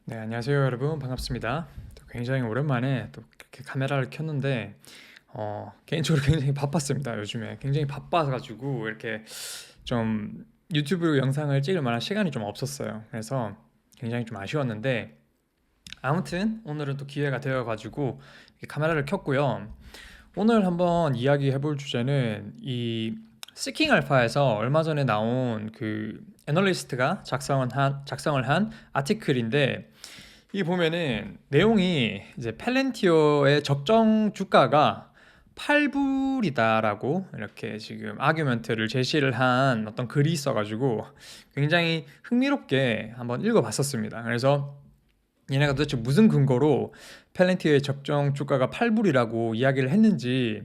네, 안녕하세요, 여러분. 반갑습니다. 또 굉장히 오랜만에 또 이렇게 카메라를 켰는데, 개인적으로 굉장히 바빴습니다. 요즘에 굉장히 바빠가지고 이렇게 좀 유튜브 영상을 찍을 만한 시간이 좀 없었어요. 그래서 굉장히 좀 아쉬웠는데, 아무튼 오늘은 또 기회가 되어가지고 이렇게 카메라를 켰고요. 오늘 한번 이야기해볼 주제는 이 시킹 알파에서 얼마 전에 나온 그 애널리스트가 작성을 한 아티클인데, 이 보면은 내용이 이제 펠렌티어의 적정 주가가 8불이다라고 이렇게 지금 아규멘트를 제시를 한 어떤 글이 있어가지고 굉장히 흥미롭게 한번 읽어봤었습니다. 그래서 얘네가 도대체 무슨 근거로 펠렌티어의 적정 주가가 8불이라고 이야기를 했는지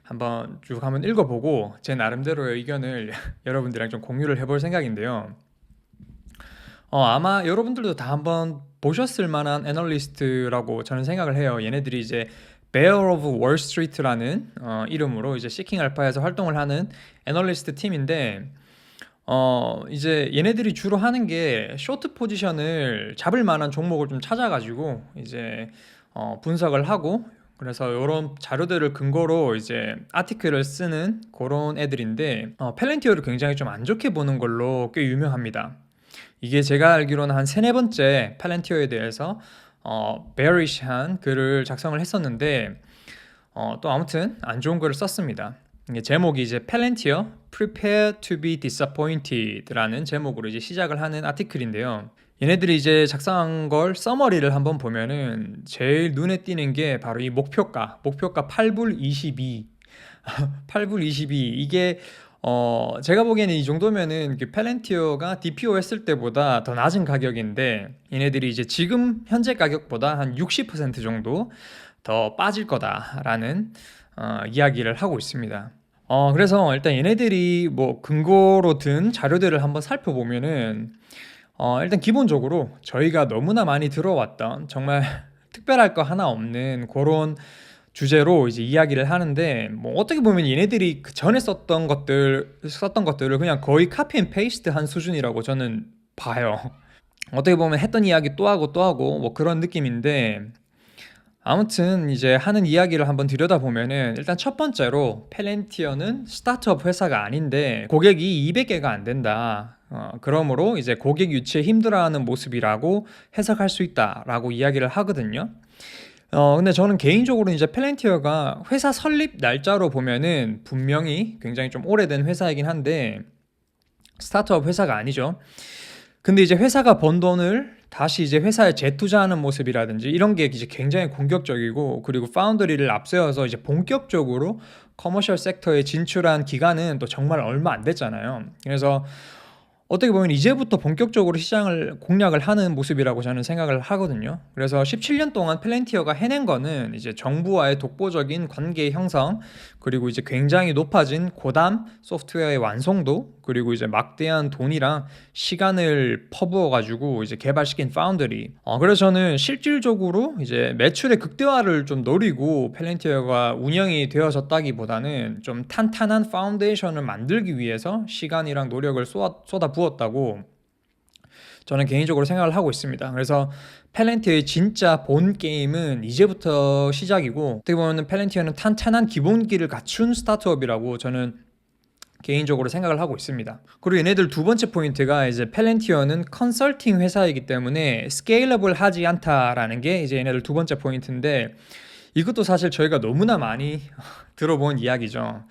한번 쭉 한번 읽어보고 제 나름대로의 의견을 여러분들이랑 좀 공유를 해볼 생각인데요. 아마 여러분들도 다 한번 보셨을 만한 애널리스트라고 저는 생각을 해요. 얘네들이 이제 Bear of Wall Street라는 이름으로 이제 시킹 알파에서 활동을 하는 애널리스트 팀인데, 이제 얘네들이 주로 하는 게 쇼트 포지션을 잡을 만한 종목을 좀 찾아가지고 이제 분석을 하고, 그래서 이런 자료들을 근거로 이제 아티클을 쓰는 그런 애들인데, 펠렌티어를 굉장히 좀 안 좋게 보는 걸로 꽤 유명합니다. 이게 제가 알기로는 한 세네 번째 팔렌티어에 대해서 bearish한 글을 작성을 했었는데, 또 아무튼 안 좋은 글을 썼습니다. 이게 제목이 이제 Palantir Prepare to be Disappointed라는 제목으로 이제 시작을 하는 아티클인데요. 얘네들이 이제 작성한 걸 서머리를 한번 보면은 제일 눈에 띄는 게 바로 이 목표가 8불 22. 8불 22. 이게 제가 보기에는 이 정도면은 그 펠렌티어가 DPO 했을 때보다 더 낮은 가격인데, 얘네들이 이제 지금 현재 가격보다 한 60% 정도 더 빠질 거다라는 이야기를 하고 있습니다. 그래서 일단 얘네들이 뭐 근거로 든 자료들을 한번 살펴보면은, 일단 기본적으로 저희가 너무나 많이 들어왔던 정말 특별할 거 하나 없는 그런 주제로 이제 이야기를 하는데, 뭐 어떻게 보면 얘네들이 그 전에 썼던 것들을 그냥 거의 카피 앤 페이스트 한 수준이라고 저는 봐요. 어떻게 보면 했던 이야기 또 하고 또 하고 뭐 그런 느낌인데, 아무튼 이제 하는 이야기를 한번 들여다보면은, 일단 첫 번째로 펠렌티어는 스타트업 회사가 아닌데 고객이 200개가 안 된다. 그러므로 이제 고객 유치에 힘들어하는 모습이라고 해석할 수 있다라고 이야기를 하거든요. 근데 저는 개인적으로 이제 펠렌티어가 회사 설립 날짜로 보면은 분명히 굉장히 좀 오래된 회사이긴 한데 스타트업 회사가 아니죠. 근데 이제 회사가 번 돈을 다시 이제 회사에 재투자하는 모습이라든지 이런 게 이제 굉장히 공격적이고, 그리고 파운드리를 앞세워서 이제 본격적으로 커머셜 섹터에 진출한 기간은 또 정말 얼마 안 됐잖아요. 그래서 어떻게 보면 이제부터 본격적으로 시장을 공략을 하는 모습이라고 저는 생각을 하거든요. 그래서 17년 동안 펠렌티어가 해낸 거는 이제 정부와의 독보적인 관계 형성, 그리고 이제 굉장히 높아진 고담 소프트웨어의 완성도, 그리고 이제 막대한 돈이랑 시간을 퍼부어 가지고 이제 개발시킨 파운드리. 그래서 저는 실질적으로 이제 매출의 극대화를 좀 노리고 펠렌티어가 운영이 되어졌다기보다는 좀 탄탄한 파운데이션을 만들기 위해서 시간이랑 노력을 쏟아 부었다고 저는 개인적으로 생각을 하고 있습니다. 그래서 펠렌티어의 진짜 본 게임은 이제부터 시작이고, 어떻게 보면 펠렌티어는 탄탄한 기본기를 갖춘 스타트업이라고 저는 개인적으로 생각을 하고 있습니다. 그리고 얘네들 두 번째 포인트가 이제 펠렌티어는 컨설팅 회사이기 때문에 스케일러블 하지 않다라는 게 이제 얘네들 두 번째 포인트인데, 이것도 사실 저희가 너무나 많이 들어본 이야기죠.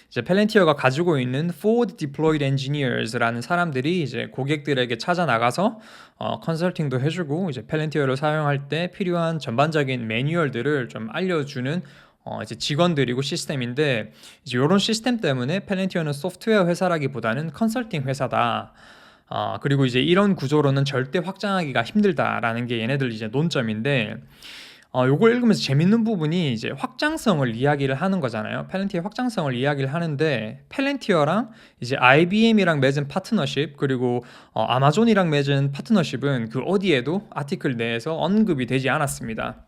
이제 펠렌티어가 가지고 있는 Forward Deployed Engineers라는 사람들이 이제 고객들에게 찾아 나가서 컨설팅도 해주고, 이제 펠렌티어를 사용할 때 필요한 전반적인 매뉴얼들을 좀 알려주는 이제 직원들이고 시스템인데, 이제 이런 시스템 때문에 펠렌티어는 소프트웨어 회사라기보다는 컨설팅 회사다. 그리고 이제 이런 구조로는 절대 확장하기가 힘들다라는 게 얘네들 이제 논점인데, 요걸 읽으면서 재밌는 부분이 이제 확장성을 이야기를 하는 거잖아요. 펠렌티어 확장성을 이야기를 하는데, 펠렌티어랑 이제 IBM이랑 맺은 파트너십, 그리고 아마존이랑 맺은 파트너십은 그 어디에도 아티클 내에서 언급이 되지 않았습니다.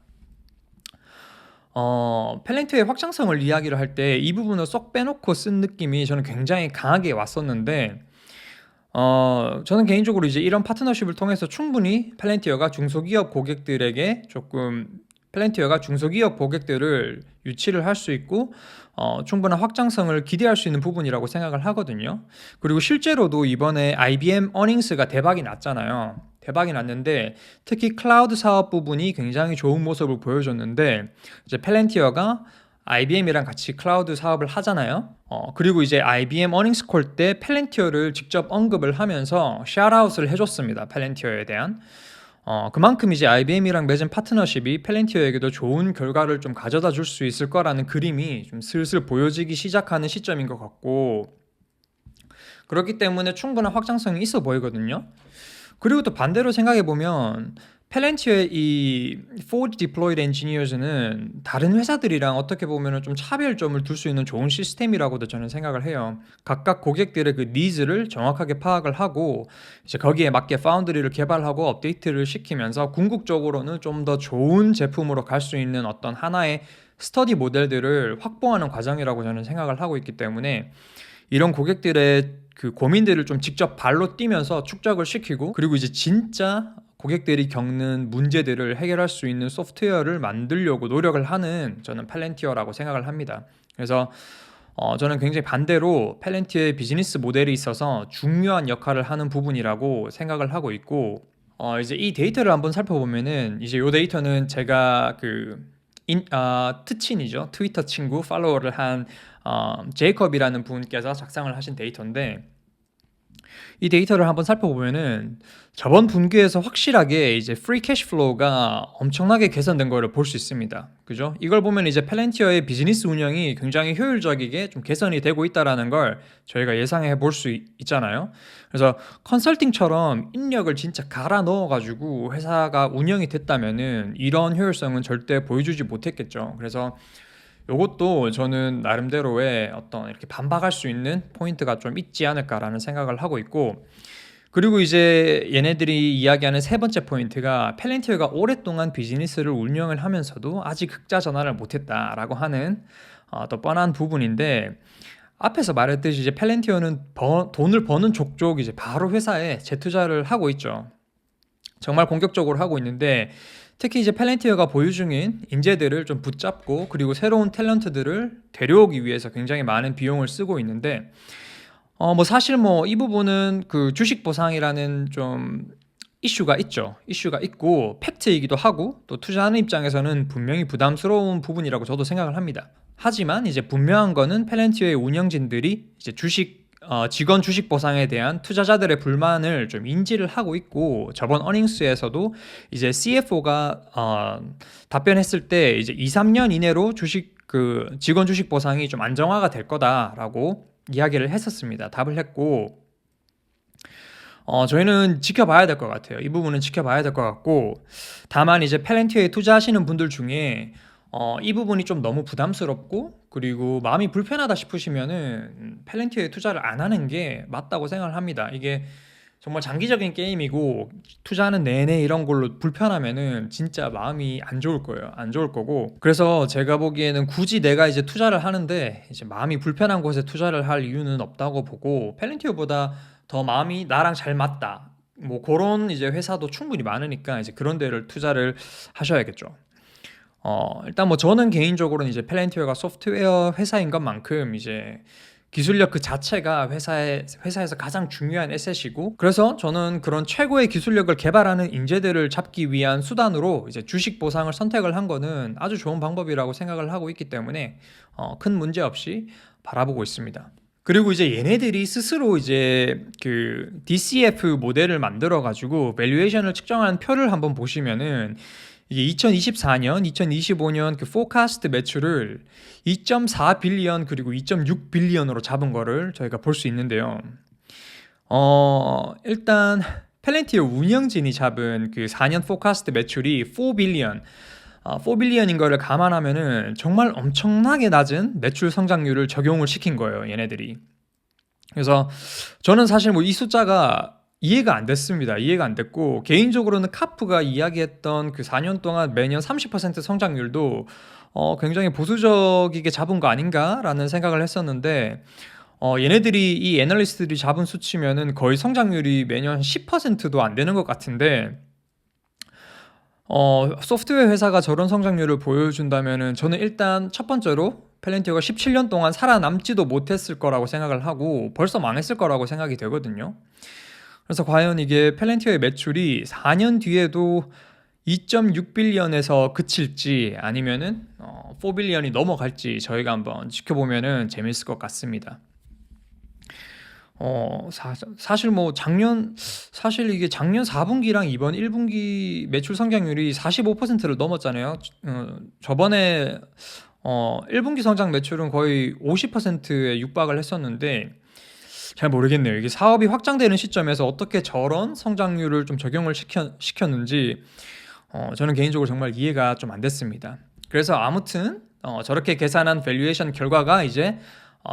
펠렌티어의 확장성을 이야기를 할 때 이 부분을 쏙 빼놓고 쓴 느낌이 저는 굉장히 강하게 왔었는데, 저는 개인적으로 이제 이런 파트너십을 통해서 충분히 플랜티어가 중소기업 고객들을 유치를 할 수 있고 충분한 확장성을 기대할 수 있는 부분이라고 생각을 하거든요. 그리고 실제로도 이번에 IBM 어닝스가 대박이 났잖아요. 대박이 났는데 특히 클라우드 사업 부분이 굉장히 좋은 모습을 보여줬는데 이제 플랜티어가 IBM이랑 같이 클라우드 사업을 하잖아요. 그리고 이제 IBM 어닝스 콜 때 플랜티어를 직접 언급을 하면서 샤웃을 해줬습니다. 플랜티어에 대한. 그만큼 이제 IBM이랑 맺은 파트너십이 플랜티어에게도 좋은 결과를 좀 가져다 줄 수 있을 거라는 그림이 좀 슬슬 보여지기 시작하는 시점인 것 같고, 그렇기 때문에 충분한 확장성이 있어 보이거든요. 그리고 또 반대로 생각해 보면 펠렌티어의 이 forward deployed engineers는 다른 회사들이랑 어떻게 보면 좀 차별점을 둘 수 있는 좋은 시스템이라고도 저는 생각을 해요. 각각 고객들의 그 니즈를 정확하게 파악을 하고 이제 거기에 맞게 파운드리를 개발하고 업데이트를 시키면서 궁극적으로는 좀 더 좋은 제품으로 갈 수 있는 어떤 하나의 스터디 모델들을 확보하는 과정이라고 저는 생각을 하고 있기 때문에 이런 고객들의 그 고민들을 좀 직접 발로 뛰면서 축적을 시키고, 그리고 이제 진짜 고객들이 겪는 문제들을 해결할 수 있는 소프트웨어를 만들려고 노력을 하는 저는 팔렌티어라고 생각을 합니다. 그래서 저는 굉장히 반대로 팔렌티어의 비즈니스 모델이 있어서 중요한 역할을 하는 부분이라고 생각을 하고 있고, 이제 이 데이터를 한번 살펴보면은 이제 이 데이터는 제가 트친이죠. 트위터 친구 팔로워를 한 제이컵이라는 분께서 작성을 하신 데이터인데, 이 데이터를 한번 살펴보면은 저번 분기에서 확실하게 이제 프리 캐시 플로우가 엄청나게 개선된 거를 볼 수 있습니다. 그죠? 이걸 보면 이제 펠렌티어의 비즈니스 운영이 굉장히 효율적이게 좀 개선이 되고 있다라는 걸 저희가 예상해 볼 수 있잖아요. 그래서 컨설팅처럼 인력을 진짜 갈아 넣어가지고 회사가 운영이 됐다면은 이런 효율성은 절대 보여주지 못했겠죠. 그래서 요것도 저는 나름대로의 어떤 이렇게 반박할 수 있는 포인트가 좀 있지 않을까라는 생각을 하고 있고, 그리고 이제 얘네들이 이야기하는 세 번째 포인트가 펠렌티어가 오랫동안 비즈니스를 운영을 하면서도 아직 흑자 전환을 못했다라고 하는 또 뻔한 부분인데, 앞에서 말했듯이 이제 펠렌티어는 돈을 버는 족족 이제 바로 회사에 재투자를 하고 있죠. 정말 공격적으로 하고 있는데, 특히 이제 펠렌티어가 보유 중인 인재들을 좀 붙잡고 그리고 새로운 탤런트들을 데려오기 위해서 굉장히 많은 비용을 쓰고 있는데, 뭐 사실 뭐 이 부분은 그 주식 보상이라는 좀 이슈가 있죠. 이슈가 있고 팩트이기도 하고 또 투자하는 입장에서는 분명히 부담스러운 부분이라고 저도 생각을 합니다. 하지만 이제 분명한 거는 펠렌티어의 운영진들이 이제 직원 주식 보상에 대한 투자자들의 불만을 좀 인지를 하고 있고, 저번 어닝스에서도 이제 CFO가 답변했을 때 이제 2-3년 이내로 직원 주식 보상이 좀 안정화가 될 거다라고 이야기를 했었습니다. 답을 했고, 저희는 지켜봐야 될 것 같아요. 이 부분은 지켜봐야 될 것 같고, 다만 이제 펠렌티어에 투자하시는 분들 중에 이 부분이 좀 너무 부담스럽고 그리고 마음이 불편하다 싶으시면은 펠렌티어에 투자를 안 하는 게 맞다고 생각을 합니다. 이게 정말 장기적인 게임이고 투자하는 내내 이런 걸로 불편하면은 진짜 마음이 안 좋을 거예요. 안 좋을 거고. 그래서 제가 보기에는 굳이 내가 이제 투자를 하는데 이제 마음이 불편한 곳에 투자를 할 이유는 없다고 보고, 펠렌티어보다 더 마음이 나랑 잘 맞다, 뭐 그런 이제 회사도 충분히 많으니까 이제 그런 데를 투자를 하셔야겠죠. 일단 뭐 저는 개인적으로는 이제 펠렌티어가 소프트웨어 회사인 것만큼 이제 기술력 그 자체가 회사에서 가장 중요한 에셋이고, 그래서 저는 그런 최고의 기술력을 개발하는 인재들을 잡기 위한 수단으로 이제 주식 보상을 선택을 한 거는 아주 좋은 방법이라고 생각을 하고 있기 때문에 큰 문제 없이 바라보고 있습니다. 그리고 이제 얘네들이 스스로 이제 그 DCF 모델을 만들어 가지고 밸류에이션을 측정한 표를 한번 보시면은 이게 2024년, 2025년 그 포카스트 매출을 2.4 빌리언 그리고 2.6 빌리언으로 잡은 거를 저희가 볼 수 있는데요. 일단 펠렌티어 운영진이 잡은 그 4년 포카스트 매출이 4 빌리언, 4 빌리언인 거를 감안하면은 정말 엄청나게 낮은 매출 성장률을 적용을 시킨 거예요, 얘네들이. 그래서 저는 사실 뭐 이 숫자가 이해가 안 됐습니다. 이해가 안 됐고, 개인적으로는 카프가 이야기했던 그 4년 동안 매년 30% 성장률도 굉장히 보수적이게 잡은 거 아닌가라는 생각을 했었는데, 얘네들이 이 애널리스트들이 잡은 수치면은 거의 성장률이 매년 10%도 안 되는 것 같은데 소프트웨어 회사가 저런 성장률을 보여준다면은 저는 일단 첫 번째로 펠렌티어가 17년 동안 살아남지도 못했을 거라고 생각을 하고 벌써 망했을 거라고 생각이 되거든요. 그래서 과연 이게 펠렌티어의 매출이 4년 뒤에도 2.6빌리언에서 그칠지 아니면은 4빌리언이 넘어갈지 저희가 한번 지켜보면은 재밌을 것 같습니다. 사실 뭐 사실 이게 작년 4분기랑 이번 1분기 매출 성장률이 45%를 넘었잖아요. 저번에 1분기 성장 매출은 거의 50%에 육박을 했었는데 잘 모르겠네요. 이게 사업이 확장되는 시점에서 어떻게 저런 성장률을 좀 적용을 시켰는지 저는 개인적으로 정말 이해가 좀 안 됐습니다. 그래서 아무튼 저렇게 계산한 밸류에이션 결과가 이제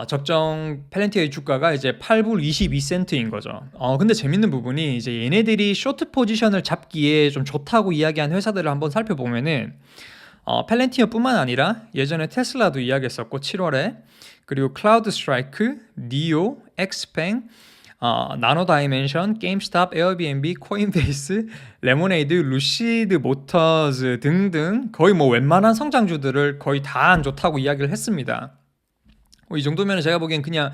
적정 펠렌티어의 주가가 이제 8불 22센트인 거죠. 근데 재밌는 부분이 이제 얘네들이 쇼트 포지션을 잡기에 좀 좋다고 이야기한 회사들을 한번 살펴보면은 펠렌티어뿐만 아니라 예전에 테슬라도 이야기했었고 7월에 그리고 클라우드 스트라이크, 니오, 엑스팽, 나노 다이멘션, 게임스탑, 에어비앤비, 코인베이스, 레모네이드, 루시드 모터즈 등등 거의 뭐 웬만한 성장주들을 거의 다 안 좋다고 이야기를 했습니다. 이 정도면 제가 보기엔 그냥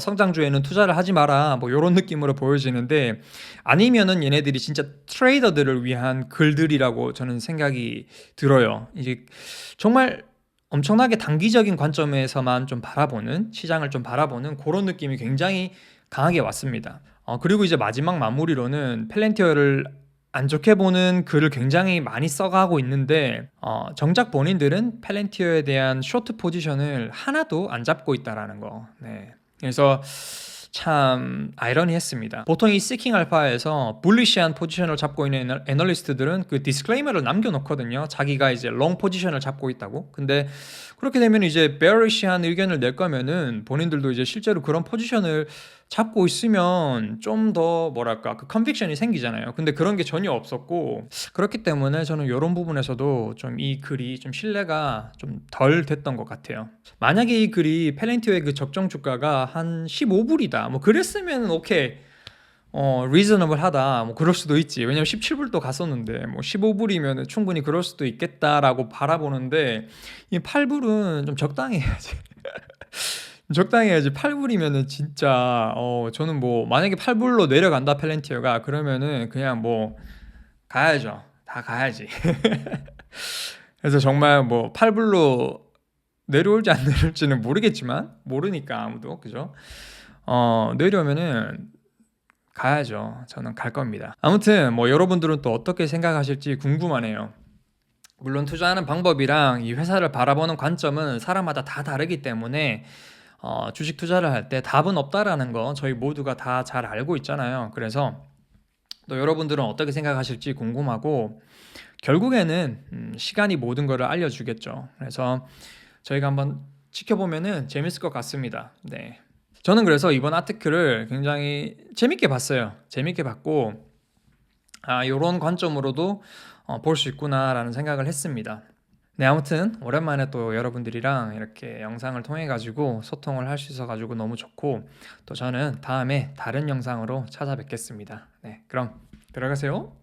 성장주에는 투자를 하지 마라 뭐 이런 느낌으로 보여지는데 아니면은 얘네들이 진짜 트레이더들을 위한 글들이라고 저는 생각이 들어요. 이게 정말 엄청나게 단기적인 관점에서만 좀 바라보는 시장을 좀 바라보는 그런 느낌이 굉장히 강하게 왔습니다. 그리고 이제 마지막 마무리로는 펠렌티어를 안 좋게 보는 글을 굉장히 많이 써가고 있는데 정작 본인들은 펠렌티어에 대한 쇼트 포지션을 하나도 안 잡고 있다라는 거. 네. 그래서 참 아이러니했습니다. 보통 이 시킹 알파에서 불리시한 포지션을 잡고 있는 애널리스트들은 그 디스클레이머를 남겨놓거든요. 자기가 이제 롱 포지션을 잡고 있다고. 근데 그렇게 되면 이제 베어리시한 의견을 낼 거면은 본인들도 이제 실제로 그런 포지션을 잡고 있으면 좀 더 뭐랄까 그 컨빅션이 생기잖아요. 근데 그런 게 전혀 없었고 그렇기 때문에 저는 이런 부분에서도 좀 이 글이 좀 신뢰가 좀 덜 됐던 것 같아요. 만약에 이 글이 펠렌티어의 그 적정 주가가 한 15불이다 뭐 그랬으면 오케이 reasonable 하다 뭐 그럴 수도 있지. 왜냐면 17불도 갔었는데 뭐 15불이면 충분히 그럴 수도 있겠다라고 바라보는데 이 8불은 좀 적당히 해야지. 적당히 해야지. 8불이면은 진짜 저는 뭐 만약에 8불로 내려간다 펠렌티어가 그러면은 그냥 뭐 가야죠. 다 가야지. 그래서 정말 뭐 8불로 내려올지 안 내려올지는 모르겠지만 모르니까 아무도 그죠? 내려오면은 가야죠. 저는 갈 겁니다. 아무튼 뭐 여러분들은 또 어떻게 생각하실지 궁금하네요. 물론 투자하는 방법이랑 이 회사를 바라보는 관점은 사람마다 다 다르기 때문에 주식 투자를 할 때 답은 없다라는 거 저희 모두가 다 잘 알고 있잖아요. 그래서 또 여러분들은 어떻게 생각하실지 궁금하고 결국에는 시간이 모든 것을 알려주겠죠. 그래서 저희가 한번 지켜보면은 재밌을 것 같습니다. 네. 저는 그래서 이번 아티클을 굉장히 재밌게 봤어요. 재밌게 봤고 이런 관점으로도 볼 수 있구나라는 생각을 했습니다. 네, 아무튼 오랜만에 또 여러분들이랑 이렇게 영상을 통해 가지고 소통을 할 수 있어 가지고 너무 좋고 또 저는 다음에 다른 영상으로 찾아뵙겠습니다. 네, 그럼 들어가세요.